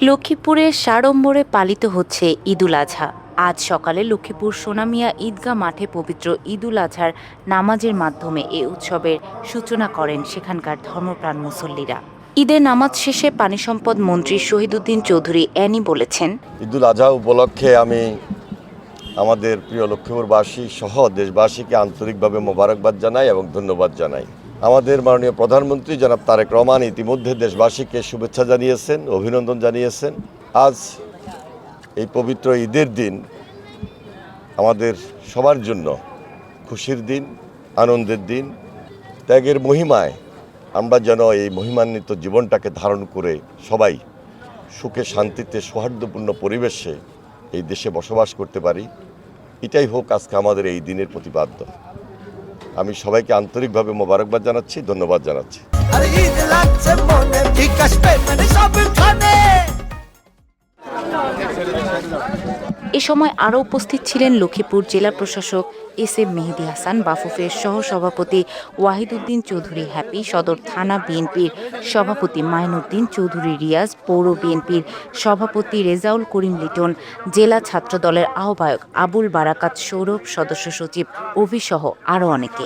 লক্ষ্মীপুরে সাড়ম্বরে পালিত হচ্ছে ঈদুল আজহা। আজ সকালে লক্ষ্মীপুর সোনামিয়া ঈদগাহ মাঠে পবিত্র ঈদুল আজহার নামাজের মাধ্যমে এ উৎসবের সূচনা করেন সেখানকার ধর্মপ্রাণ মুসল্লিরা। ঈদের নামাজ শেষে পানি সম্পদ মন্ত্রী শহীদুদ্দিন চৌধুরী অ্যানি বলেছেন, ঈদুল আজহা উপলক্ষে আমি আমাদের প্রিয় লক্ষ্মীপুরবাসী সহ দেশবাসীকে আন্তরিকভাবে মোবারকবাদ জানাই এবং ধন্যবাদ জানাই। আমাদের মাননীয় প্রধানমন্ত্রী জনাব তারেক রহমান ইতিমধ্যে দেশবাসীকে শুভেচ্ছা জানিয়েছেন, অভিনন্দন জানিয়েছেন। আজ এই পবিত্র ঈদের দিন আমাদের সবার জন্য খুশির দিন, আনন্দের দিন। ত্যাগের মহিমায় আমরা যেন এই মহিমান্বিত জীবনটাকে ধারণ করে সবাই সুখে শান্তিতে সৌহার্দ্যপূর্ণ পরিবেশে এই দেশে বসবাস করতে পারি, এটাই হোক আজকে আমাদের এই দিনের প্রতিপাদ্য। আমি সবাইকে আন্তরিকভাবে মোবারকবাদ জানাচ্ছি, ধন্যবাদ জানাচ্ছি। এ সময় আরও উপস্থিত ছিলেন লক্ষ্মীপুর জেলা প্রশাসক এস.এম. মেহেদী হাসান, বাফুফের সহসভাপতি ওয়াহিদুদ্দিন চৌধুরী হ্যাপি, সদর থানা বিএনপির সভাপতি মাইনুদ্দিন চৌধুরী রিয়াজ, পৌর বিএনপির সভাপতি রেজাউল করিম লিটন, জেলা ছাত্রদলের আহ্বায়ক আবুল বারাকাত, সৌরভ সদস্য সচিব অভি সহ আরও অনেকে।